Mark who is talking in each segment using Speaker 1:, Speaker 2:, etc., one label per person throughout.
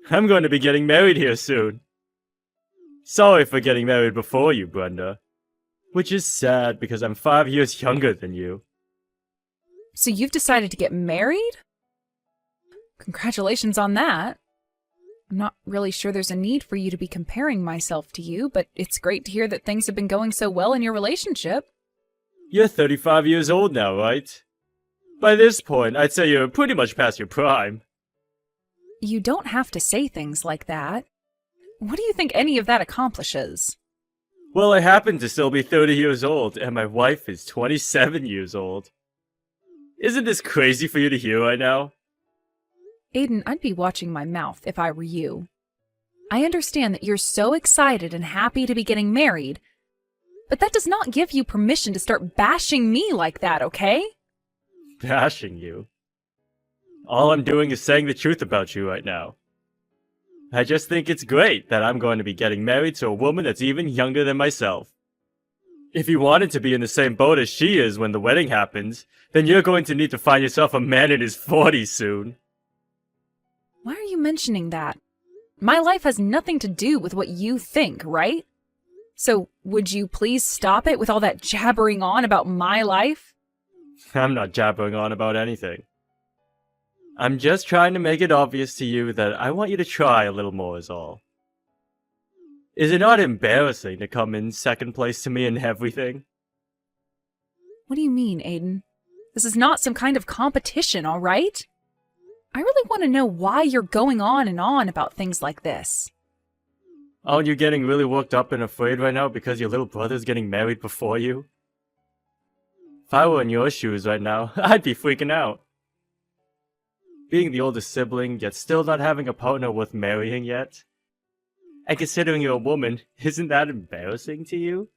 Speaker 1: I'm going to be getting married here soon. Sorry for getting married before you, Brenda. Which is sad because I'm 5 years younger than you.
Speaker 2: So you've decided to get married? Congratulations on that. I'm not really sure there's a need for you to be comparing myself to you, but it's great to hear that things have been going so well in your relationship.
Speaker 1: You're 35 years old now, right? By this point, I'd say you're pretty much past your prime.
Speaker 2: You don't have to say things like that. What do you think any of that accomplishes?
Speaker 1: Well, I happen to still be 30 years old, and my wife is 27 years old. Isn't this crazy for you to hear right now?
Speaker 2: Aiden, I'd be watching my mouth if I were you. I understand that you're so excited and happy to be getting married, but that does not give you permission to start bashing me like that, okay?
Speaker 1: Bashing you? All I'm doing is saying the truth about you right now. I just think it's great that I'm going to be getting married to a woman that's even younger than myself. If you wanted to be in the same boat as she is when the wedding happens, then you're going to need to find yourself a man in his 40s soon.
Speaker 2: Why are you mentioning that? My life has nothing to do with what you think, right? So, would you please stop it with all that jabbering on about my life?
Speaker 1: I'm not jabbering on about anything. I'm just trying to make it obvious to you that I want you to try a little more is all. Is it not embarrassing to come in second place to me in everything?
Speaker 2: What do you mean, Aiden? This is not some kind of competition, all right? I really want to know why you're going on and on about things like this.
Speaker 1: Aren't you getting really worked up and afraid right now because your little brother's getting married before you? If I were in your shoes right now, I'd be freaking out. Being the oldest sibling, yet still not having a partner worth marrying yet? And considering you're a woman, isn't that embarrassing to you?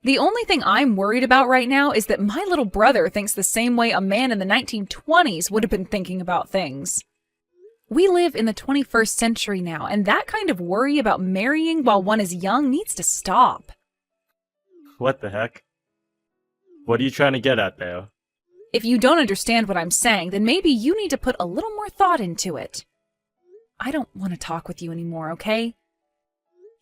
Speaker 2: The only thing I'm worried about right now is that my little brother thinks the same way a man in the 1920s would have been thinking about things. We live in the 21st century now, and that kind of worry about marrying while one is young needs to stop.
Speaker 1: What the heck? What are you trying to get at there?
Speaker 2: If you don't understand what I'm saying, then maybe you need to put a little more thought into it. I don't want to talk with you anymore, okay?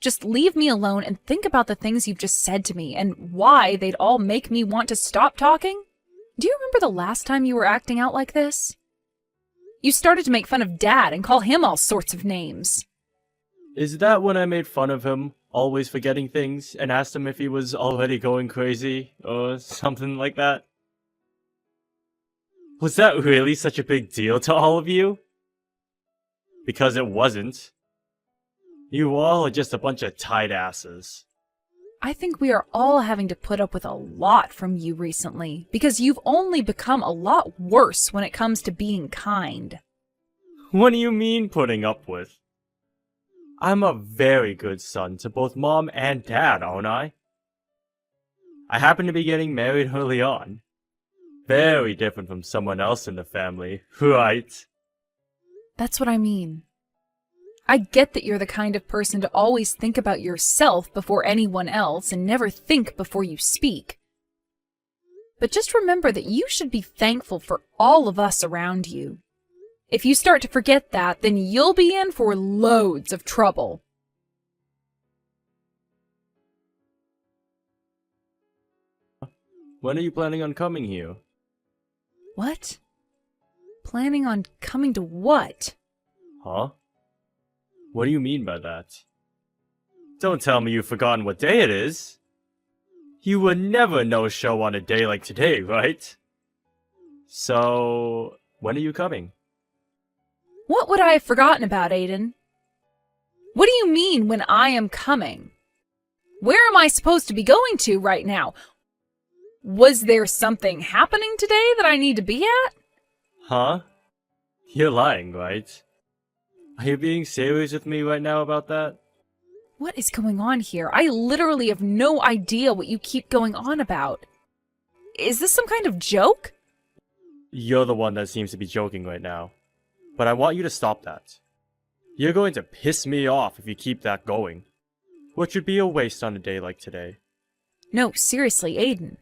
Speaker 2: Just leave me alone and think about the things you've just said to me and why they'd all make me want to stop talking. Do you remember the last time you were acting out like this? You started to make fun of Dad and call him all sorts of names.
Speaker 1: Is that when I made fun of him, always forgetting things, and asked him if he was already going crazy, or something like that? Was that really such a big deal to all of you? Because it wasn't. You all are just a bunch of tight asses.
Speaker 2: I think we are all having to put up with a lot from you recently, because you've only become a lot worse when it comes to being kind.
Speaker 1: What do you mean putting up with? I'm a very good son to both Mom and Dad, aren't I? I happen to be getting married early on. Very different from someone else in the family, right?
Speaker 2: That's what I mean. I get that you're the kind of person to always think about yourself before anyone else and never think before you speak. But just remember that you should be thankful for all of us around you. If you start to forget that, then you'll be in for loads of trouble.
Speaker 1: When are you planning on coming here?
Speaker 2: What? Planning on coming to what?
Speaker 1: Huh? What do you mean by that? Don't tell me you've forgotten what day it is. You would never no-show on a day like today, right? So, when are you coming?
Speaker 2: What would I have forgotten about, Aiden? What do you mean when I am coming? Where am I supposed to be going to right now? Was there something happening today that I need to be at?
Speaker 1: Huh? You're lying, right? Are you being serious with me right now about that?
Speaker 2: What is going on here? I literally have no idea what you keep going on about. Is this some kind of joke?
Speaker 1: You're the one that seems to be joking right now. But I want you to stop that. You're going to piss me off if you keep that going. Which would be a waste on a day like today.
Speaker 2: No, seriously, Aiden.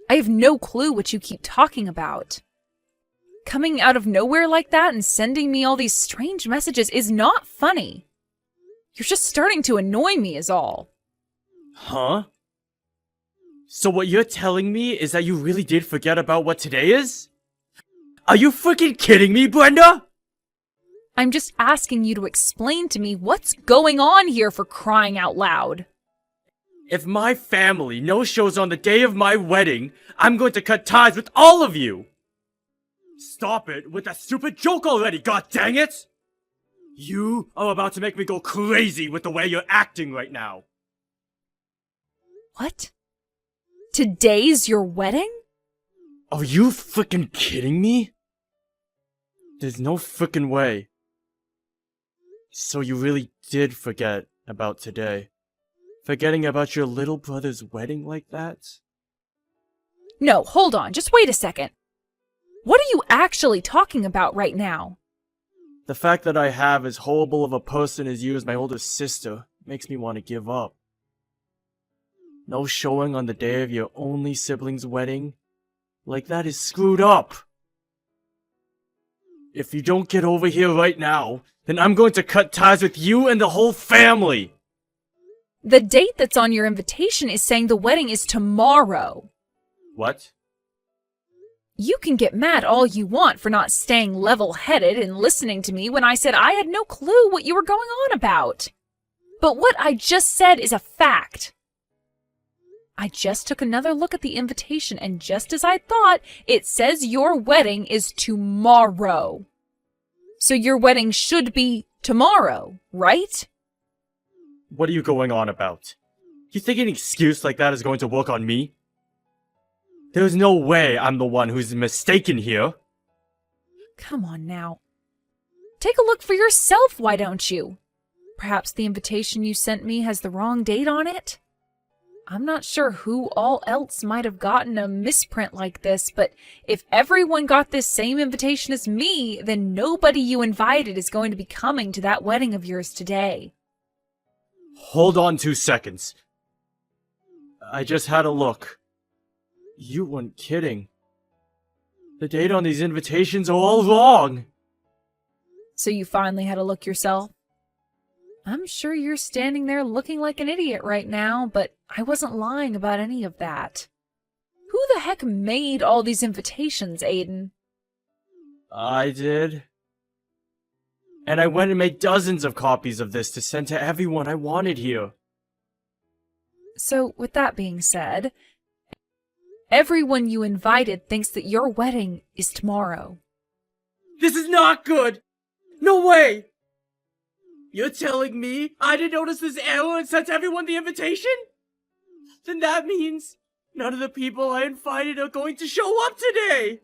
Speaker 2: I have no clue what you keep talking about. Coming out of nowhere like that and sending me all these strange messages is not funny. You're just starting to annoy me is all.
Speaker 1: Huh? So what you're telling me is that you really did forget about what today is? Are you freaking kidding me, Brenda?
Speaker 2: I'm just asking you to explain to me what's going on here, for crying out loud.
Speaker 1: If my family no-shows on the day of my wedding, I'm going to cut ties with all of you! Stop it with that stupid joke already, god dang it! You are about to make me go crazy with the way you're acting right now.
Speaker 2: What? Today's your wedding?
Speaker 1: Are you freaking kidding me? There's no freaking way. So you really did forget about today? Forgetting about your little brother's wedding like that?
Speaker 2: No, hold on, just wait a second. What are you actually talking about right now?
Speaker 1: The fact that I have as horrible of a person as you as my older sister makes me want to give up. No showing on the day of your only sibling's wedding? Like that is screwed up! If you don't get over here right now, then I'm going to cut ties with you and the whole family!
Speaker 2: The date that's on your invitation is saying the wedding is tomorrow.
Speaker 1: What?
Speaker 2: You can get mad all you want for not staying level-headed and listening to me when I said I had no clue what you were going on about. But what I just said is a fact. I just took another look at the invitation, and just as I thought, it says your wedding is tomorrow. So your wedding should be tomorrow, right?
Speaker 1: What are you going on about? You think an excuse like that is going to work on me? There's no way I'm the one who's mistaken here.
Speaker 2: Come on now. Take a look for yourself, why don't you? Perhaps the invitation you sent me has the wrong date on it? I'm not sure who all else might have gotten a misprint like this, but if everyone got this same invitation as me, then nobody you invited is going to be coming to that wedding of yours today.
Speaker 1: Hold on 2 seconds. I just had a look. You weren't kidding. The date on these invitations are all wrong.
Speaker 2: So you finally had a look yourself? I'm sure you're standing there looking like an idiot right now, but I wasn't lying about any of that. Who the heck made all these invitations, Aiden?
Speaker 1: I did. And I went and made dozens of copies of this to send to everyone I wanted here.
Speaker 2: So, with that being said, everyone you invited thinks that your wedding is tomorrow.
Speaker 1: This is not good! No way! You're telling me I didn't notice this error and sent everyone the invitation? Then that means none of the people I invited are going to show up today!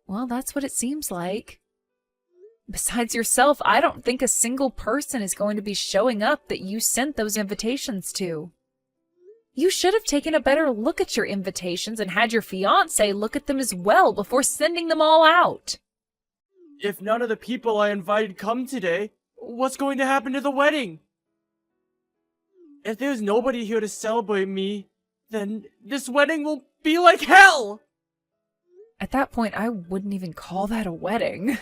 Speaker 2: Well, that's what it seems like. Besides yourself, I don't think a single person is going to be showing up that you sent those invitations to. You should have taken a better look at your invitations and had your fiancé look at them as well before sending them all out.
Speaker 1: If none of the people I invited come today, what's going to happen to the wedding? If there's nobody here to celebrate me, then this wedding will be like hell!
Speaker 2: At that point, I wouldn't even call that a wedding.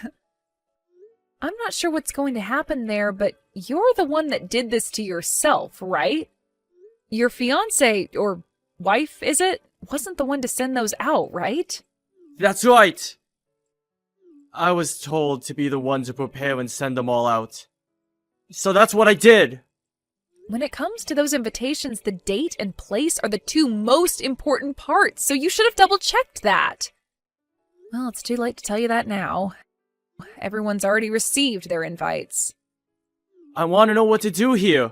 Speaker 2: I'm not sure what's going to happen there, but you're the one that did this to yourself, right? Your fiancé, or wife, is it? Wasn't the one to send those out, right?
Speaker 1: That's right! I was told to be the one to prepare and send them all out. So that's what I did!
Speaker 2: When it comes to those invitations, the date and place are the two most important parts, so you should have double-checked that. Well, it's too late to tell you that now. Everyone's already received their invites.
Speaker 1: I want to know what to do here.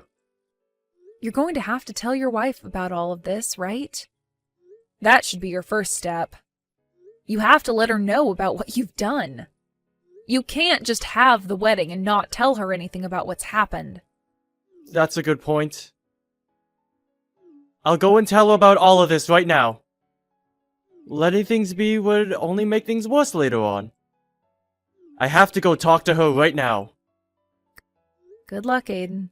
Speaker 2: You're going to have to tell your wife about all of this, right? That should be your first step. You have to let her know about what you've done. You can't just have the wedding and not tell her anything about what's happened.
Speaker 1: That's a good point. I'll go and tell her about all of this right now. Letting things be would only make things worse later on. I have to go talk to her right now.
Speaker 2: Good luck, Aiden.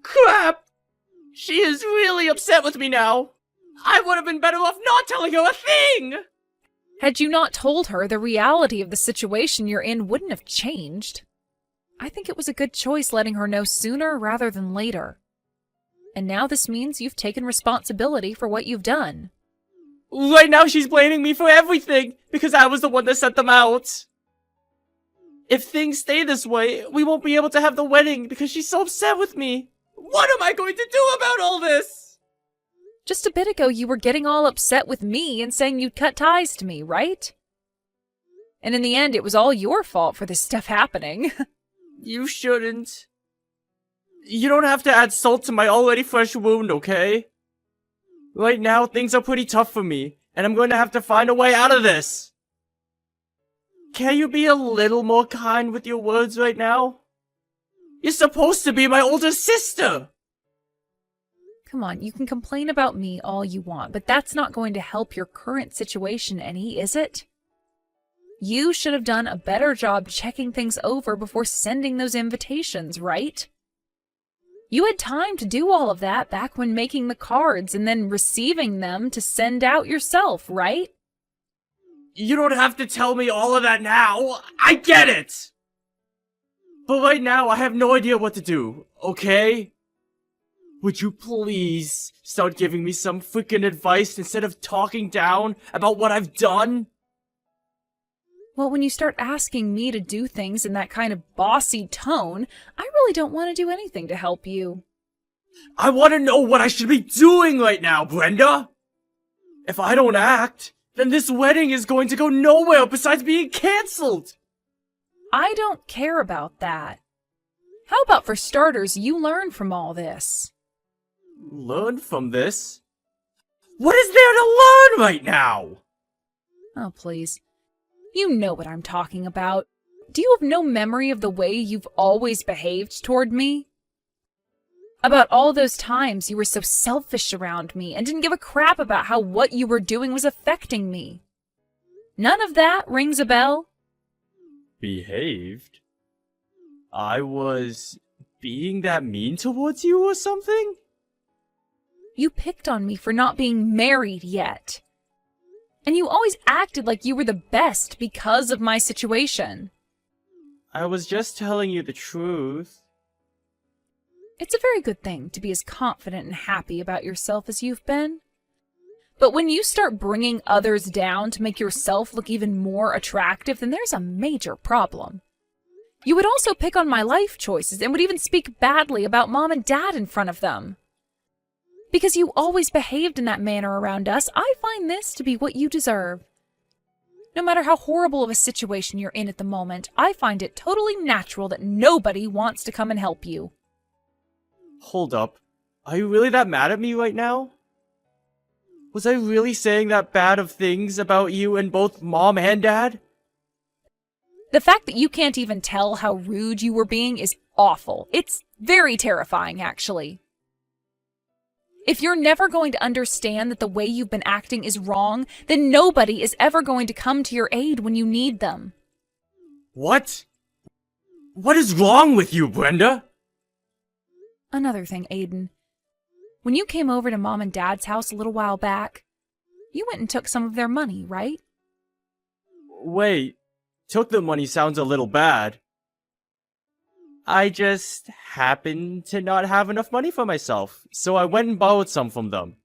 Speaker 1: Crap! She is really upset with me now! I would have been better off not telling her a thing!
Speaker 2: Had you not told her, the reality of the situation you're in wouldn't have changed. I think it was a good choice letting her know sooner rather than later. And now this means you've taken responsibility for what you've done.
Speaker 1: Right now she's blaming me for everything, because I was the one that sent them out. If things stay this way, we won't be able to have the wedding because she's so upset with me. What am I going to do about all this?
Speaker 2: Just a bit ago, you were getting all upset with me and saying you'd cut ties to me, right? And in the end, it was all your fault for this stuff happening.
Speaker 1: You shouldn't. You don't have to add salt to my already fresh wound, okay? Right now, things are pretty tough for me, and I'm going to have to find a way out of this. Can you be a little more kind with your words right now? You're supposed to be my older sister!
Speaker 2: Come on, you can complain about me all you want, but that's not going to help your current situation any, is it? You should have done a better job checking things over before sending those invitations, right? You had time to do all of that back when making the cards and then receiving them to send out yourself, right?
Speaker 1: You don't have to tell me all of that now. I get it! But right now, I have no idea what to do, okay? Would you please start giving me some freaking advice instead of talking down about what I've done?
Speaker 2: Well, when you start asking me to do things in that kind of bossy tone, I really don't want to do anything to help you.
Speaker 1: I want to know what I should be doing right now, Brenda! If I don't act, then this wedding is going to go nowhere besides being cancelled!
Speaker 2: I don't care about that. How about for starters, you learn from all this?
Speaker 1: Learn from this? What is there to learn right now?
Speaker 2: Oh, please. You know what I'm talking about. Do you have no memory of the way you've always behaved toward me? About all those times you were so selfish around me and didn't give a crap about how what you were doing was affecting me. None of that rings a bell?
Speaker 1: Behaved? I was being that mean towards you or something?
Speaker 2: You picked on me for not being married yet. And you always acted like you were the best because of my situation.
Speaker 1: I was just telling you the truth.
Speaker 2: It's a very good thing to be as confident and happy about yourself as you've been. But when you start bringing others down to make yourself look even more attractive, then there's a major problem. You would also pick on my life choices and would even speak badly about Mom and Dad in front of them. Because you always behaved in that manner around us, I find this to be what you deserve. No matter how horrible of a situation you're in at the moment, I find it totally natural that nobody wants to come and help you.
Speaker 1: Hold up. Are you really that mad at me right now? Was I really saying that bad of things about you and both Mom and Dad?
Speaker 2: The fact that you can't even tell how rude you were being is awful. It's very terrifying, actually. If you're never going to understand that the way you've been acting is wrong, then nobody is ever going to come to your aid when you need them.
Speaker 1: What? What is wrong with you, Brenda?
Speaker 2: Another thing, Aiden. When you came over to Mom and Dad's house a little while back, you went and took some of their money, right?
Speaker 1: Wait, took the money sounds a little bad. I just happened to not have enough money for myself, so I went and borrowed some from them.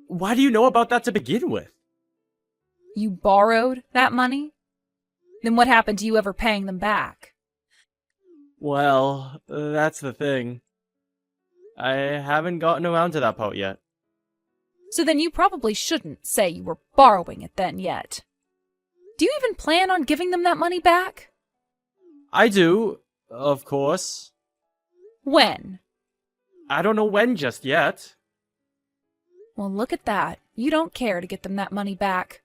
Speaker 1: Why do you know about that to begin with?
Speaker 2: You borrowed that money? Then what happened to you ever paying them back?
Speaker 1: Well, that's the thing. I haven't gotten around to that part yet.
Speaker 2: So then you probably shouldn't say you were borrowing it then yet. Do you even plan on giving them that money back?
Speaker 1: I do, of course.
Speaker 2: When?
Speaker 1: I don't know when just yet.
Speaker 2: Well, look at that. You don't care to get them that money back.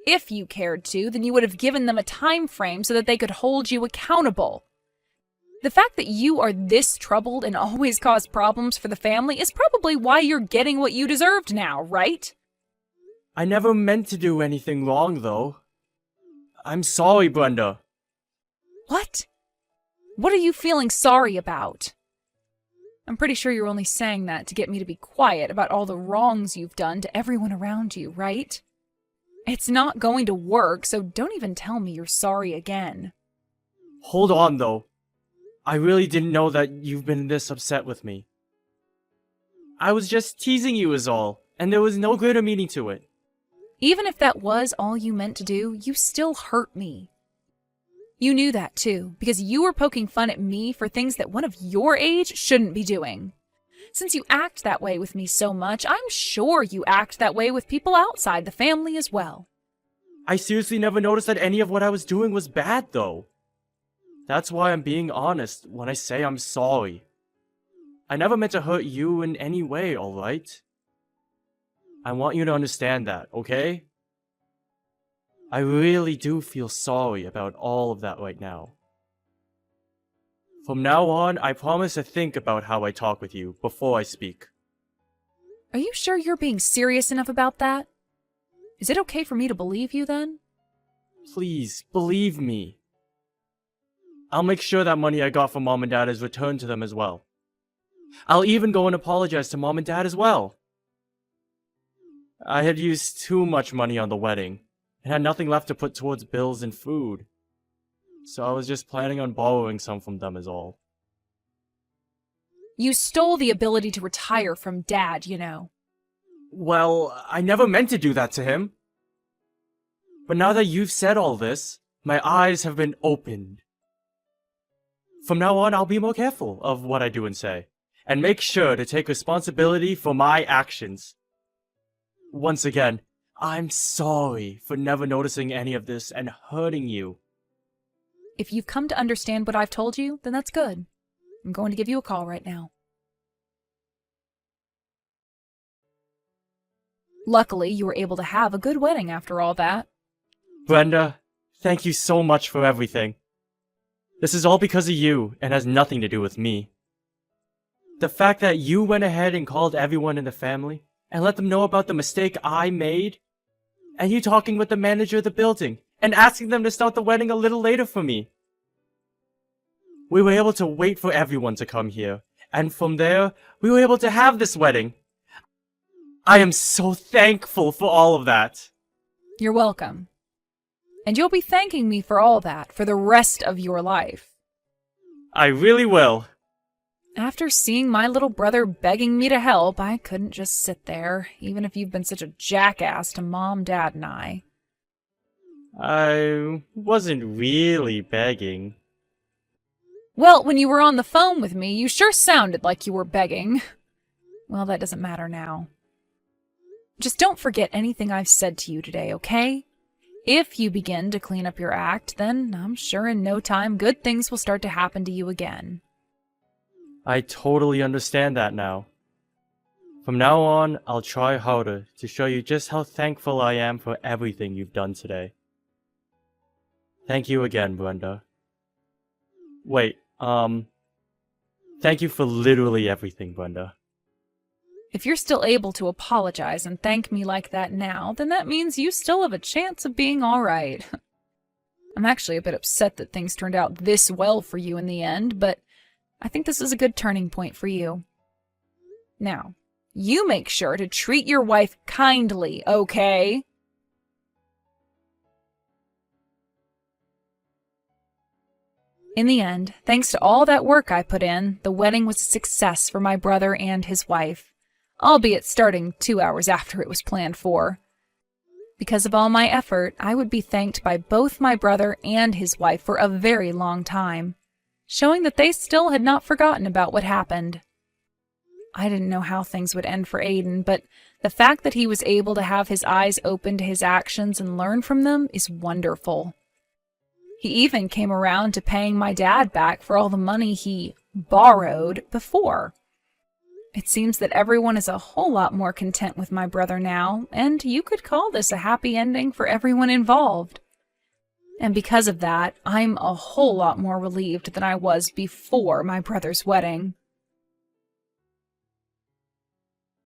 Speaker 2: If you cared to, then you would have given them a time frame so that they could hold you accountable. The fact that you are this troubled and always cause problems for the family is probably why you're getting what you deserved now, right?
Speaker 1: I never meant to do anything wrong, though. I'm sorry, Brenda.
Speaker 2: What? What are you feeling sorry about? I'm pretty sure you're only saying that to get me to be quiet about all the wrongs you've done to everyone around you, right? It's not going to work, so don't even tell me you're sorry again.
Speaker 1: Hold on, though. I really didn't know that you've been this upset with me. I was just teasing you is all, and there was no greater meaning to it.
Speaker 2: Even if that was all you meant to do, you still hurt me. You knew that too, because you were poking fun at me for things that one of your age shouldn't be doing. Since you act that way with me so much, I'm sure you act that way with people outside the family as well.
Speaker 1: I seriously never noticed that any of what I was doing was bad, though. That's why I'm being honest when I say I'm sorry. I never meant to hurt you in any way, alright? I want you to understand that, okay? I really do feel sorry about all of that right now. From now on, I promise to think about how I talk with you before I speak.
Speaker 2: Are you sure you're being serious enough about that? Is it okay for me to believe you then?
Speaker 1: Please, believe me. I'll make sure that money I got from Mom and Dad is returned to them as well. I'll even go and apologize to Mom and Dad as well. I had used too much money on the wedding, and had nothing left to put towards bills and food. So I was just planning on borrowing some from them is all.
Speaker 2: You stole the ability to retire from Dad, you know.
Speaker 1: Well, I never meant to do that to him. But now that you've said all this, my eyes have been opened. From now on, I'll be more careful of what I do and say, and make sure to take responsibility for my actions. Once again, I'm sorry for never noticing any of this and hurting you.
Speaker 2: If you've come to understand what I've told you, then that's good. I'm going to give you a call right now. Luckily, you were able to have a good wedding after all that.
Speaker 1: Brenda, thank you so much for everything. This is all because of you and has nothing to do with me. The fact that you went ahead and called everyone in the family and let them know about the mistake I made, and you talking with the manager of the building and asking them to start the wedding a little later for me. We were able to wait for everyone to come here, and from there, we were able to have this wedding. I am so thankful for all of that.
Speaker 2: You're welcome. And you'll be thanking me for all that for the rest of your life.
Speaker 1: I really will.
Speaker 2: After seeing my little brother begging me to help, I couldn't just sit there, even if you've been such a jackass to Mom, Dad, and I.
Speaker 1: I wasn't really begging.
Speaker 2: Well, when you were on the phone with me, you sure sounded like you were begging. Well, that doesn't matter now. Just don't forget anything I've said to you today, okay? If you begin to clean up your act, then I'm sure in no time good things will start to happen to you again.
Speaker 1: I totally understand that now. From now on, I'll try harder to show you just how thankful I am for everything you've done today. Thank you again, Brenda. Wait, thank you for literally everything, Brenda.
Speaker 2: If you're still able to apologize and thank me like that now, then that means you still have a chance of being alright. I'm actually a bit upset that things turned out this well for you in the end, but I think this is a good turning point for you. Now, you make sure to treat your wife kindly, okay? In the end, thanks to all that work I put in, the wedding was a success for my brother and his wife, albeit starting 2 hours after it was planned for. Because of all my effort, I would be thanked by both my brother and his wife for a very long time, showing that they still had not forgotten about what happened. I didn't know how things would end for Aiden, but the fact that he was able to have his eyes open to his actions and learn from them is wonderful. He even came around to paying my dad back for all the money he borrowed before. It seems that everyone is a whole lot more content with my brother now, and you could call this a happy ending for everyone involved. And because of that, I'm a whole lot more relieved than I was before my brother's wedding.